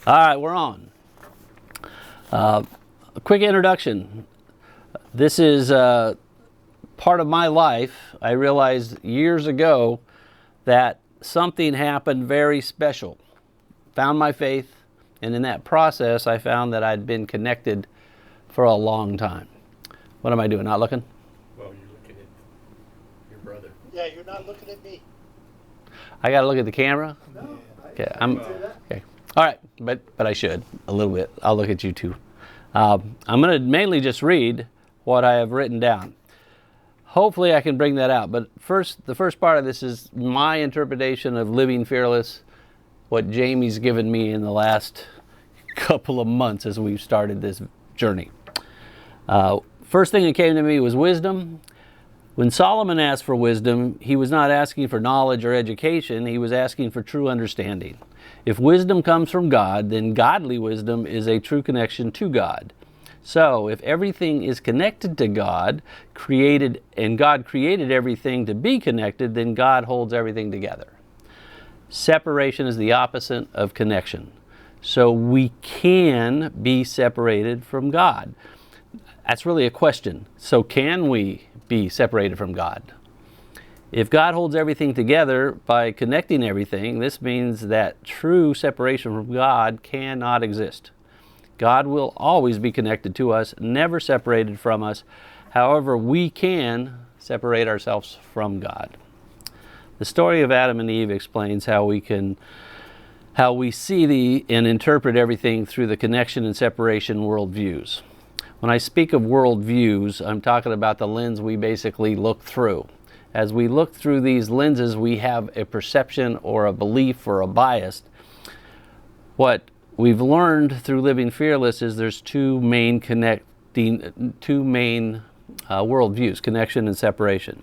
All right, we're on. A quick introduction. This is part of my life. I realized years ago that something happened very special. Found my faith, and in that process, I found that I'd been connected for a long time. What am I doing? Not looking? Well, you're looking at your brother. Yeah, you're not looking at me. I got to look at the camera? No. Okay, okay. All right, but I should a little bit. I'll look at you too. I'm going to mainly just read what I have written down. Hopefully I can bring that out. But first, the first part of this is my interpretation of living fearless, what Jamie's given me in the last couple of months as we've started this journey. First thing that came to me was wisdom. When Solomon asked for wisdom, he was not asking for knowledge or education. He was asking for true understanding. If wisdom comes from God, then godly wisdom is a true connection to God. So, if everything is connected to God, and God created everything to be connected, then God holds everything together. Separation is the opposite of connection. So we can be separated from God. That's really a question. So can we be separated from God? If God holds everything together by connecting everything, this means that true separation from God cannot exist. God will always be connected to us, never separated from us. However, we can separate ourselves from God. The story of Adam and Eve explains how we see and interpret everything through the connection and separation worldviews. When I speak of worldviews, I'm talking about the lens we basically look through. As we look through these lenses, we have a perception or a belief or a bias. What we've learned through Living Fearless is there's two main worldviews, connection and separation.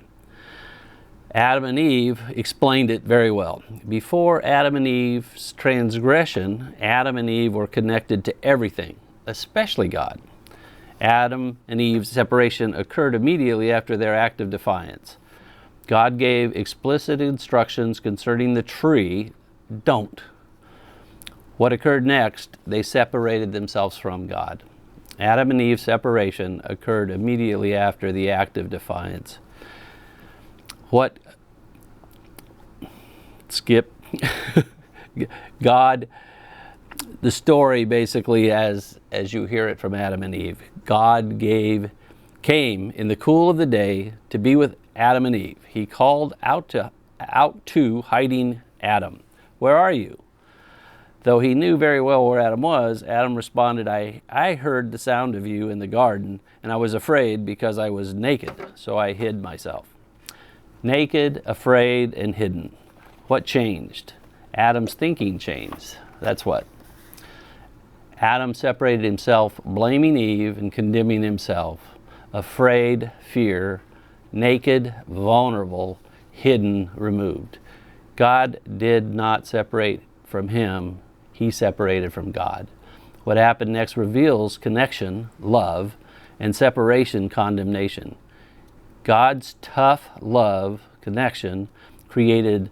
Adam and Eve explained it very well. Before Adam and Eve's transgression, Adam and Eve were connected to everything, especially God. Adam and Eve's separation occurred immediately after their act of defiance. God gave explicit instructions concerning the tree, don't. What occurred next? They separated themselves from God. Adam and Eve's separation occurred immediately after the act of defiance. God, the story basically as you hear it from Adam and Eve, God came in the cool of the day to be with Adam and Eve. He called out to hiding Adam. Where are you? Though he knew very well where Adam was, Adam responded, I heard the sound of you in the garden, and I was afraid because I was naked, so I hid myself. Naked, afraid, and hidden. What changed? Adam's thinking changed. That's what. Adam separated himself, blaming Eve and condemning himself. Afraid, fear, naked, vulnerable, hidden, removed. God did not separate from him. He separated from God. What happened next reveals connection, love, and separation, condemnation. God's tough love, connection, created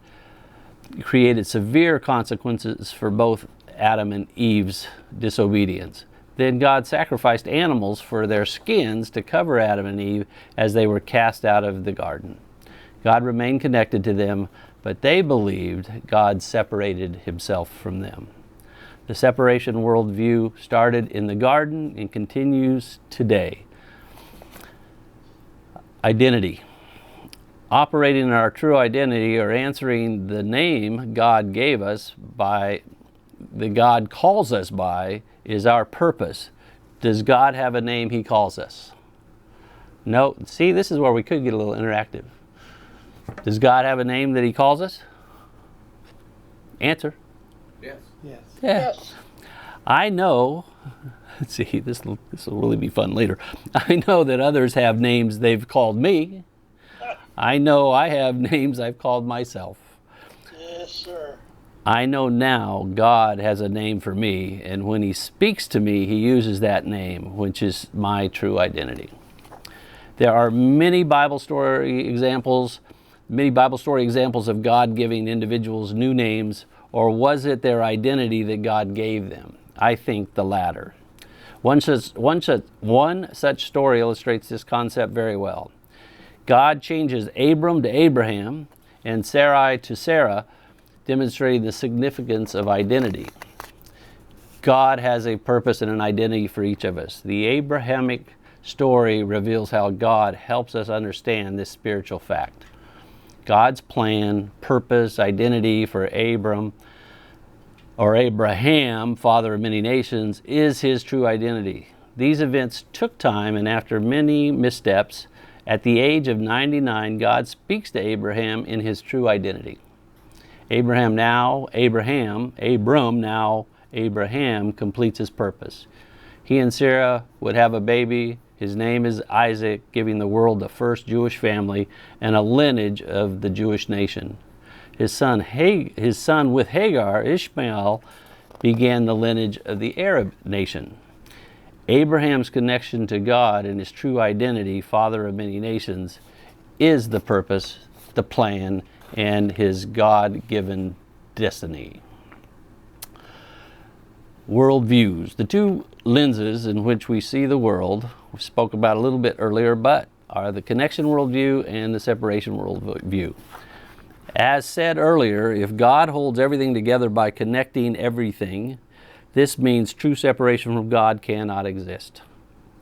severe consequences for both Adam and Eve's disobedience. Then God sacrificed animals for their skins to cover Adam and Eve as they were cast out of the garden. God remained connected to them, but they believed God separated himself from them. The separation worldview started in the garden and continues today. Identity. Operating in our true identity or answering the name God gave us that God calls us by is our purpose. Does God have a name he calls us? No. See, this is where we could get a little interactive. Does God have a name that he calls us? Answer. Yes. Yes. Yeah. Yes. I know, see, this will really be fun later. I know that others have names they've called me. I know I have names I've called myself. Yes, sir. I know now God has a name for me, and when he speaks to me, he uses that name, which is my true identity. There are many Bible story examples of God giving individuals new names, or was it their identity that God gave them? I think the latter. One such story illustrates this concept very well. God changes Abram to Abraham and Sarai to Sarah, demonstrating the significance of identity. God has a purpose and an identity for each of us. The Abrahamic story reveals how God helps us understand this spiritual fact. God's plan, purpose, identity for Abraham, father of many nations, is his true identity. These events took time, and after many missteps, at the age of 99, God speaks to Abraham in his true identity. Abram now completes his purpose. He and Sarah would have a baby. His name is Isaac, giving the world the first Jewish family and a lineage of the Jewish nation. His son with Hagar, Ishmael, began the lineage of the Arab nation. Abraham's connection to God and his true identity, father of many nations, is the purpose, the plan, and his God-given destiny. Worldviews. The two lenses in which we see the world, we spoke about a little bit earlier, but are the connection worldview and the separation worldview. As said earlier, if God holds everything together by connecting everything, this means true separation from God cannot exist.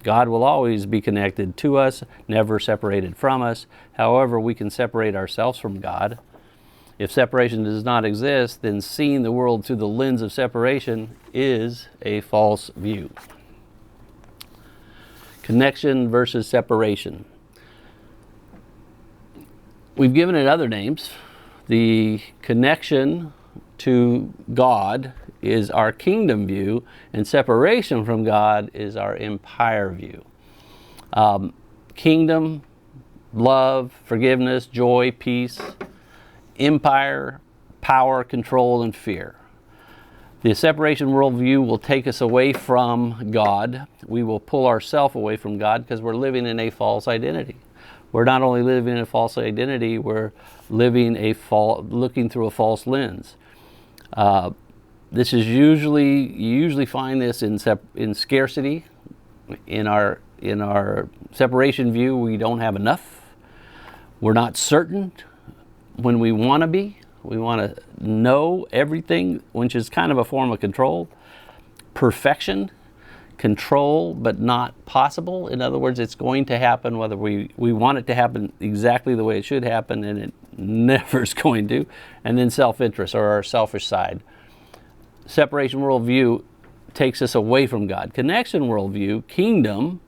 God will always be connected to us, never separated from us. However, we can separate ourselves from God. If separation does not exist, then seeing the world through the lens of separation is a false view. Connection versus separation. We've given it other names. The connection to God is our kingdom view, and separation from God is our empire view. Kingdom, love, forgiveness, joy, peace. Empire, power, control, and fear. The separation worldview will take us away from God. We will pull ourselves away from God because we're living in a false identity. We're not only living in a false identity, we're living looking through a false lens. This is you usually find this in scarcity. In our separation view, we don't have enough. We're not certain when we want to be. We want to know everything, which is kind of a form of control. Perfection, control, but not possible. In other words, it's going to happen whether we want it to happen exactly the way it should happen, and it never is going to. And then self-interest, or our selfish side. Separation worldview takes us away from God. Connection worldview, kingdom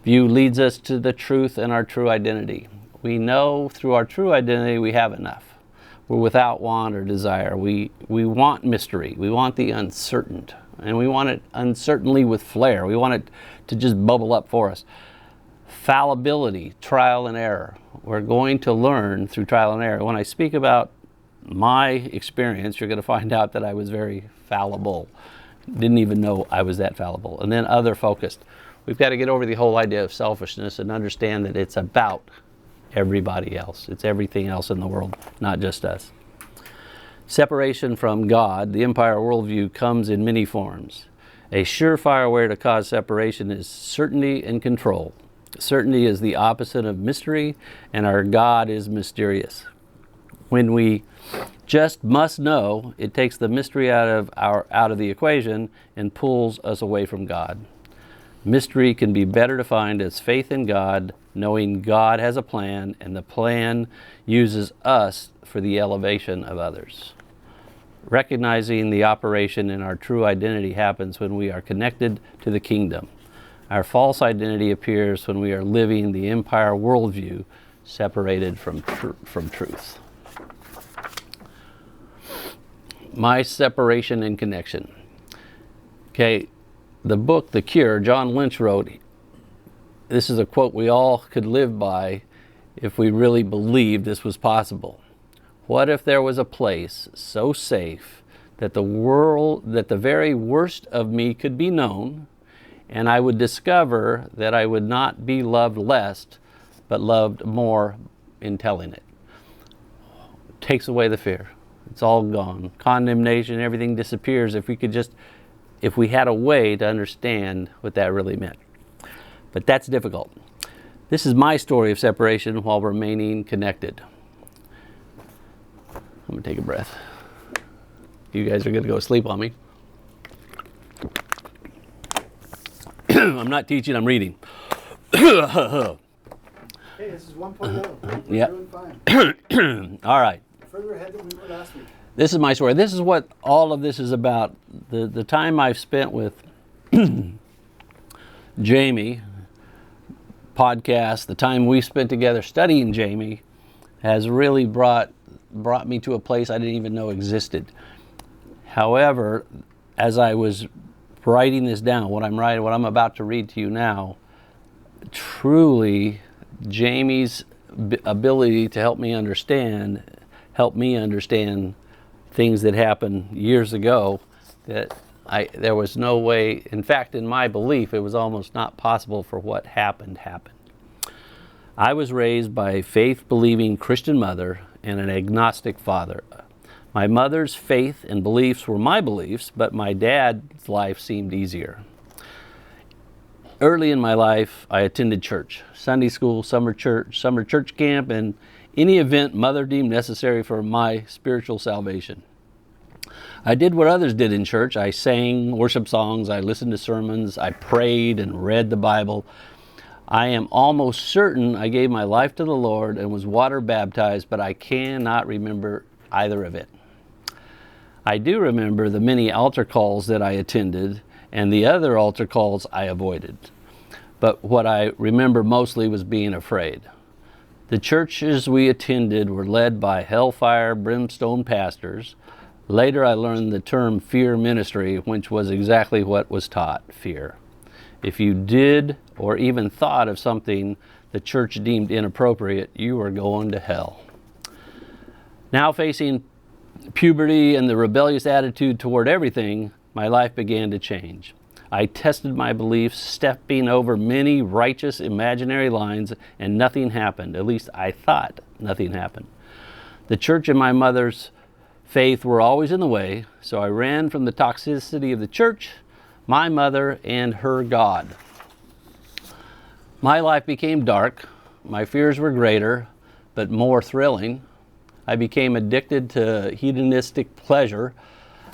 view, leads us to the truth and our true identity. We know through our true identity we have enough. We're without want or desire. We want mystery. We want the uncertain. And we want it uncertainly with flair. We want it to just bubble up for us. Fallibility, trial and error. We're going to learn through trial and error. When I speak about my experience, you're going to find out that I was very fallible. Didn't even know I was that fallible. And then other focused. We've got to get over the whole idea of selfishness and understand that it's about everybody else. It's everything else in the world, not just us. Separation from God, the empire worldview, comes in many forms. A surefire way to cause separation is certainty and control. Certainty is the opposite of mystery, and our God is mysterious. When we just must know, it takes the mystery out of the equation and pulls us away from God. Mystery can be better defined as faith in God, knowing God has a plan, and the plan uses us for the elevation of others. Recognizing the operation in our true identity happens when we are connected to the kingdom. Our false identity appears when we are living the empire worldview separated from truth. My separation and connection. Okay, the book, The Cure, John Lynch wrote, this is a quote we all could live by if we really believed this was possible. What if there was a place so safe that the very worst of me could be known, and I would discover that I would not be loved less, but loved more in telling it? Takes away the fear. It's all gone. Condemnation, everything disappears if we could just if we had a way to understand what that really meant. But that's difficult. This is my story of separation while remaining connected. I'm going to take a breath. You guys are going to go sleep on me. I'm not teaching, I'm reading. Hey, this is 1.0. We're Yep. doing fine. All right. Further ahead than we were last week. This is my story. This is what all of this is about. The time I've spent with Jamie, podcast, the time we spent together studying Jamie has really brought me to a place I didn't even know existed. However, as I was writing this down, what I'm about to read to you now, truly Jamie's ability to help me understand things that happened years ago that there was no way, in fact, in my belief, it was almost not possible for what happened. I was raised by a faith-believing Christian mother and an agnostic father. My mother's faith and beliefs were my beliefs, but my dad's life seemed easier. Early in my life, I attended church, Sunday school, summer church camp, and any event Mother deemed necessary for my spiritual salvation. I did what others did in church. I sang worship songs, I listened to sermons, I prayed and read the Bible. I am almost certain I gave my life to the Lord and was water baptized, but I cannot remember either of it. I do remember the many altar calls that I attended and the other altar calls I avoided. But what I remember mostly was being afraid. The churches we attended were led by hellfire, brimstone pastors. Later I learned the term fear ministry, which was exactly what was taught, fear. If you did or even thought of something the church deemed inappropriate, you were going to hell. Now facing puberty and the rebellious attitude toward everything, my life began to change. I tested my beliefs, stepping over many righteous imaginary lines, and nothing happened. At least I thought nothing happened. The church and my mother's faith were always in the way, so I ran from the toxicity of the church, my mother, and her God. My life became dark. My fears were greater, but more thrilling. I became addicted to hedonistic pleasure.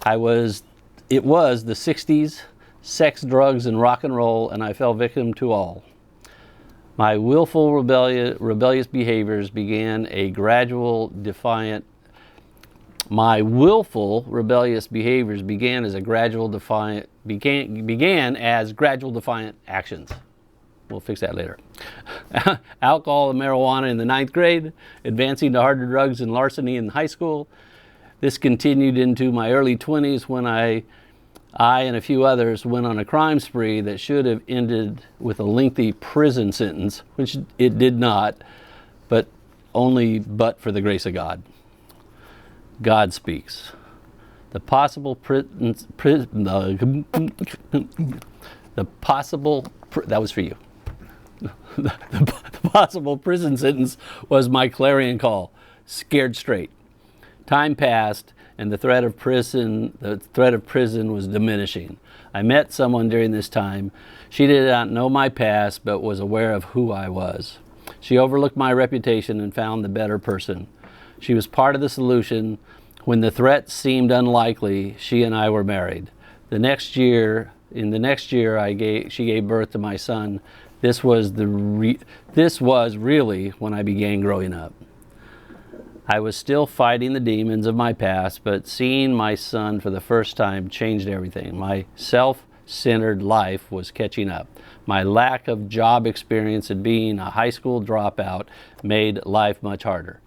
It was the 60s, sex, drugs, and rock and roll, and I fell victim to all. My willful rebellious behaviors began as gradual defiant actions. We'll fix that later. Alcohol and marijuana in the 9th grade, advancing to harder drugs and larceny in high school. This continued into my early 20s when I and a few others went on a crime spree that should have ended with a lengthy prison sentence, which it did not, but for the grace of God. God speaks. That was for you. The possible prison sentence was my clarion call. Scared straight. Time passed, and the threat of prison was diminishing. I met someone during this time. She did not know my past, but was aware of who I was. She overlooked my reputation and found the better person. She was part of the solution. When the threat seemed unlikely, she and I were married. In the next year, she gave birth to my son. This was really when I began growing up. I was still fighting the demons of my past, but seeing my son for the first time changed everything. My self-centered life was catching up. My lack of job experience and being a high school dropout made life much harder.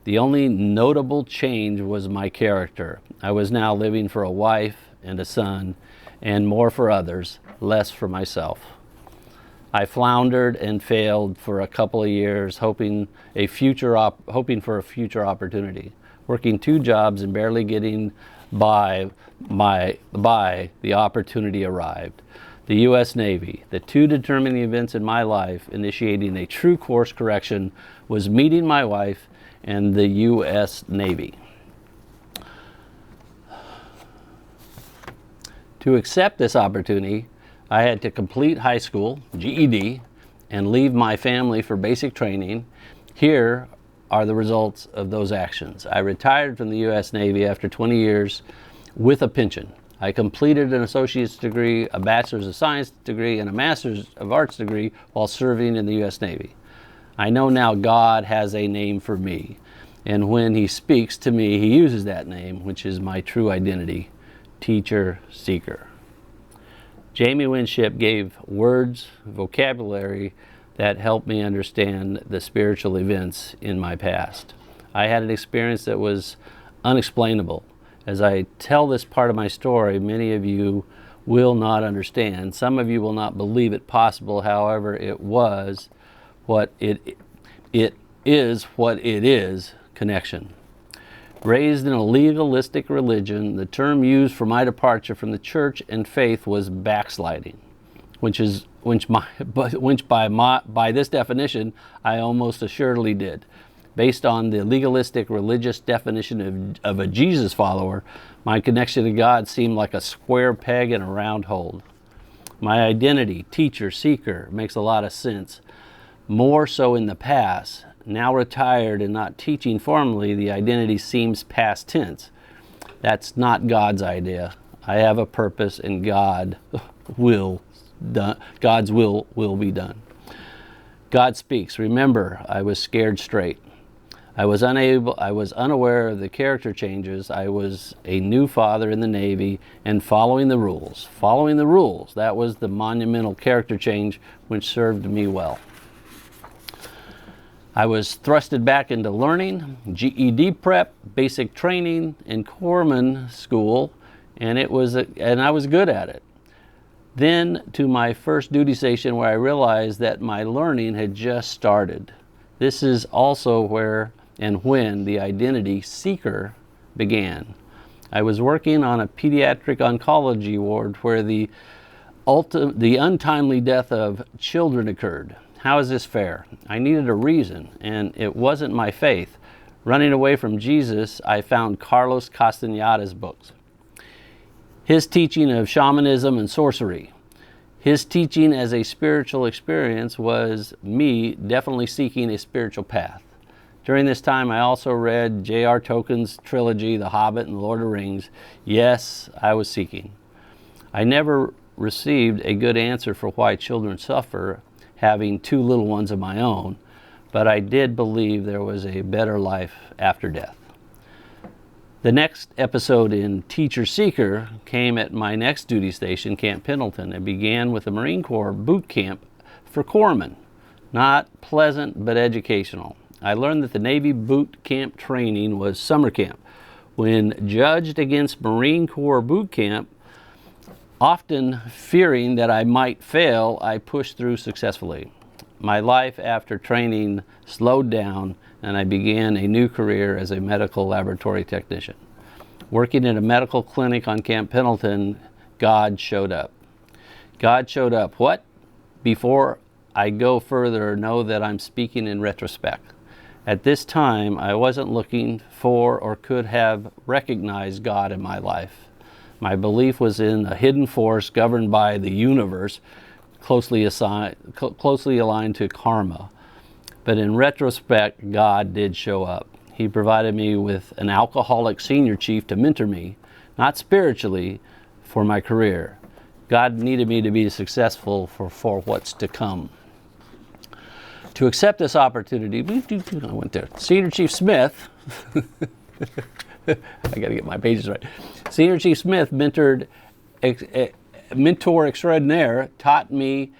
The only notable change was my character. I was now living for a wife and a son, and more for others, less for myself. I floundered and failed for a couple of years, hoping for a future opportunity. Working 2 jobs and barely getting by, the opportunity arrived. The U.S. Navy. The 2 determining events in my life, initiating a true course correction, was meeting my wife and the U.S. Navy. To accept this opportunity, I had to complete high school, GED, and leave my family for basic training. Here are the results of those actions. I retired from the U.S. Navy after 20 years with a pension. I completed an associate's degree, a bachelor's of science degree, and a master's of arts degree while serving in the U.S. Navy. I know now God has a name for me, and when He speaks to me, He uses that name, which is my true identity, teacher, seeker. Jamie Winship gave words, vocabulary that helped me understand the spiritual events in my past. I had an experience that was unexplainable. As I tell this part of my story, many of you will not understand. Some of you will not believe it possible. However, it was what it is connection. Raised in a legalistic religion, the term used for my departure from the church and faith was backsliding, which by this definition I almost assuredly did. Based on the legalistic religious definition of a Jesus follower, my connection to God seemed like a square peg in a round hole. My identity, teacher, seeker, makes a lot of sense. More so in the past. Now retired and not teaching formally, the identity seems past tense. That's not God's idea. I have a purpose, and God's will be done. God speaks. Remember, I was scared straight. I was unaware of the character changes. I was a new father in the Navy and following the rules. Following the rules, that was the monumental character change which served me well. I was thrusted back into learning, GED prep, basic training, and corpsman school, and I was good at it. Then to my first duty station, where I realized that my learning had just started. This is also where and when the identity seeker began. I was working on a pediatric oncology ward where the untimely death of children occurred. How is this fair? I needed a reason, and it wasn't my faith. Running away from Jesus, I found Carlos Castaneda's books. His teaching of shamanism and sorcery. His teaching as a spiritual experience was me definitely seeking a spiritual path. During this time, I also read J.R. Tolkien's trilogy, The Hobbit and The Lord of the Rings. Yes, I was seeking. I never received a good answer for why children suffer having two little ones of my own, but I did believe there was a better life after death. The next episode in Teacher Seeker came at my next duty station, Camp Pendleton. It began with a Marine Corps boot camp for corpsmen. Not pleasant, but educational. I learned that the Navy boot camp training was summer camp. When judged against Marine Corps boot camp, often fearing that I might fail, I pushed through successfully. My life after training slowed down, and I began a new career as a medical laboratory technician. Working in a medical clinic on Camp Pendleton, God showed up. God showed up. What? Before I go further, know that I'm speaking in retrospect. At this time, I wasn't looking for or could have recognized God in my life. My belief was in a hidden force governed by the universe, closely aligned to karma. But in retrospect, God did show up. He provided me with an alcoholic senior chief to mentor me, not spiritually, for my career. God needed me to be successful for what's to come. To accept this opportunity, I went there. Senior Chief Smith, I got to get my pages right. Senior Chief Smith, mentor extraordinaire, taught me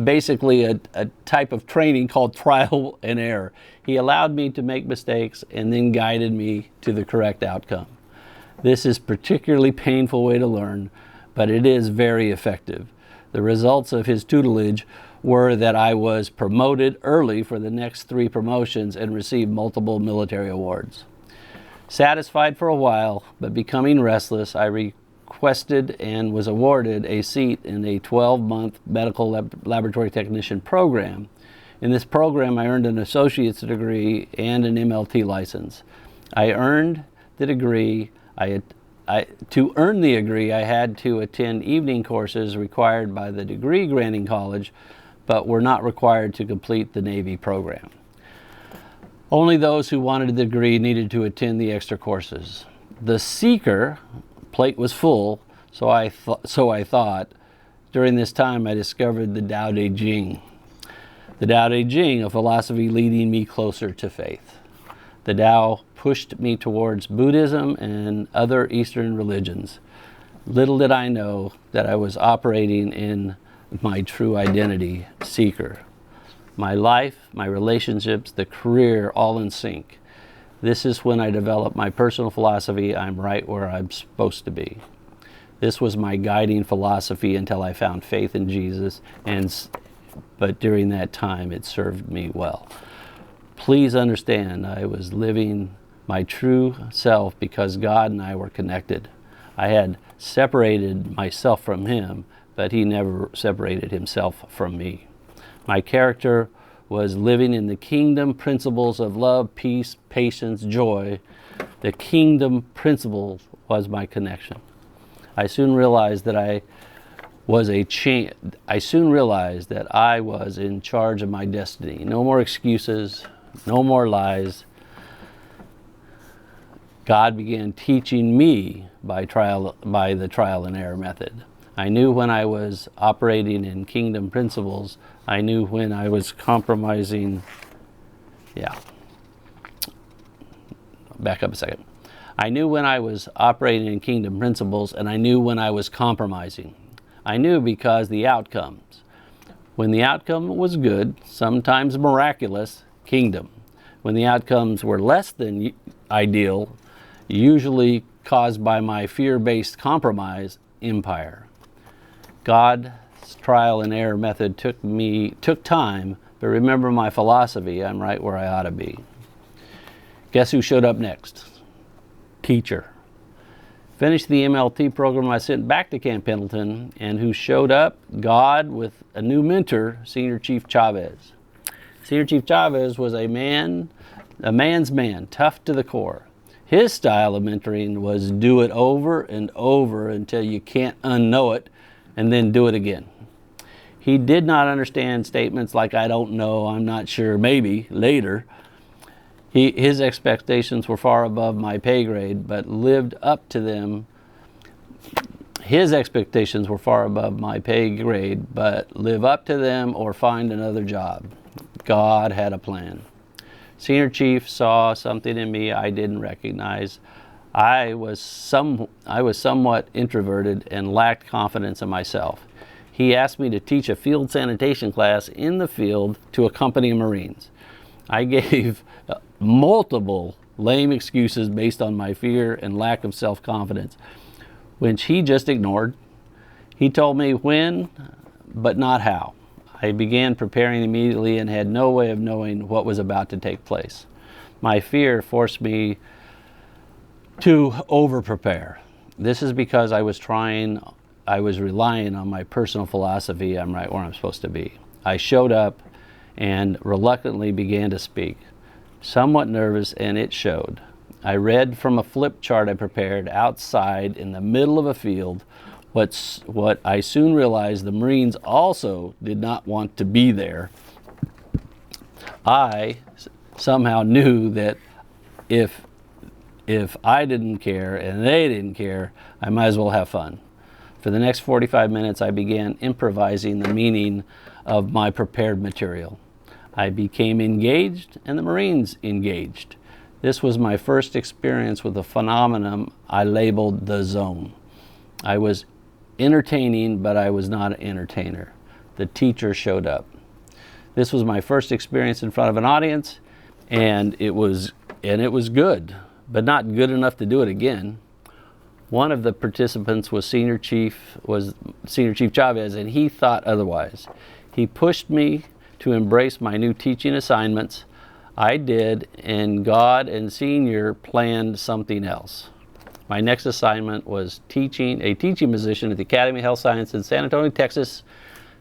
basically a type of training called trial and error. He allowed me to make mistakes and then guided me to the correct outcome. This is a particularly painful way to learn, but it is very effective. The results of his tutelage were that I was promoted early for the next 3 promotions and received multiple military awards. Satisfied for a while, but becoming restless, I requested and was awarded a seat in a 12-month medical laboratory technician program. In this program, I earned an associate's degree and an MLT license. I earned the degree. I to earn the degree, I had to attend evening courses required by the degree granting college, but were not required to complete the Navy program. Only those who wanted the degree needed to attend the extra courses. The seeker plate was full, so I thought. During this time, I discovered the Tao Te Ching. The Tao Te Ching, a philosophy leading me closer to faith. The Tao pushed me towards Buddhism and other Eastern religions. Little did I know that I was operating in my true identity, seeker. My life, my relationships, the career, all in sync. This is when I developed my personal philosophy, I'm right where I'm supposed to be. This was my guiding philosophy until I found faith in Jesus, but during that time it served me well. Please understand, I was living my true self because God and I were connected. I had separated myself from Him, but He never separated Himself from me. My character was living in the kingdom principles of love, peace, patience, joy. The kingdom principles was my connection. I soon realized that I was in charge of my destiny. No more excuses, no more lies. God began teaching me by the trial and error method. I knew when I was operating in kingdom principles. I knew when I was compromising. Back up a second. I knew when I was operating in kingdom principles, and I knew when I was compromising. I knew because the outcomes. When the outcome was good, sometimes miraculous, kingdom. When the outcomes were less than ideal, usually caused by my fear-based compromise, empire. God's trial and error method took time, but remember my philosophy, I'm right where I ought to be. Guess who showed up next? Teacher. Finished the MLT program, I sent back to Camp Pendleton, and who showed up? God with a new mentor, Senior Chief Chavez. Senior Chief Chavez was a man's man, tough to the core. His style of mentoring was do it over and over until you can't unknow it, and then do it again. He did not understand statements like, I don't know, I'm not sure, maybe, later. His expectations were far above my pay grade, but lived up to them. His expectations were far above my pay grade, but live up to them or find another job. God had a plan. Senior Chief saw something in me I didn't recognize. I was somewhat introverted and lacked confidence in myself. He asked me to teach a field sanitation class in the field to accompany Marines. I gave multiple lame excuses based on my fear and lack of self-confidence, which he just ignored. He told me when, but not how. I began preparing immediately and had no way of knowing what was about to take place. My fear forced me to over-prepare. This is because I was relying on my personal philosophy, I'm right where I'm supposed to be. I showed up and reluctantly began to speak, somewhat nervous, and it showed. I read from a flip chart I prepared outside in the middle of a field what I soon realized the Marines also did not want to be there. I somehow knew that if I didn't care and they didn't care, I might as well have fun. For the next 45 minutes, I began improvising the meaning of my prepared material. I became engaged and the Marines engaged. This was my first experience with a phenomenon I labeled the zone. I was entertaining, but I was not an entertainer. The teacher showed up. This was my first experience in front of an audience, and it was good, but not good enough to do it again. One of the participants was Senior Chief Chavez, and he thought otherwise. He pushed me to embrace my new teaching assignments. I did, and God and Senior planned something else. My next assignment was a teaching position at the Academy of Health Science in San Antonio, Texas.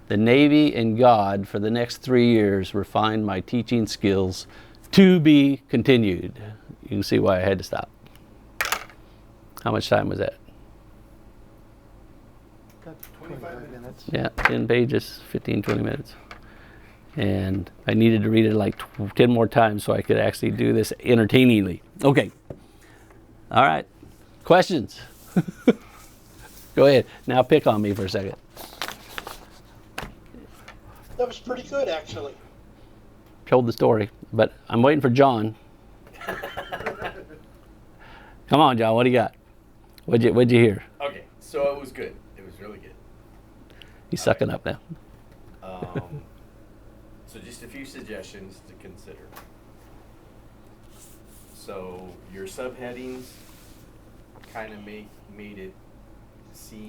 The Navy and God for the next 3 years refined my teaching skills, to be continued. You can see why I had to stop. How much time was that? Got 25 minutes. Yeah, 10 pages, 15, 20 minutes. And I needed to read it like 10 more times so I could actually do this entertainingly. Okay. All right. Questions? Go ahead. Now pick on me for a second. That was pretty good, actually. Told the story, but I'm waiting for John. Come on, John. What do you got? What'd you hear? Okay, so it was good. It was really good. He's sucking up now. So just a few suggestions to consider. So your subheadings kind of made it seem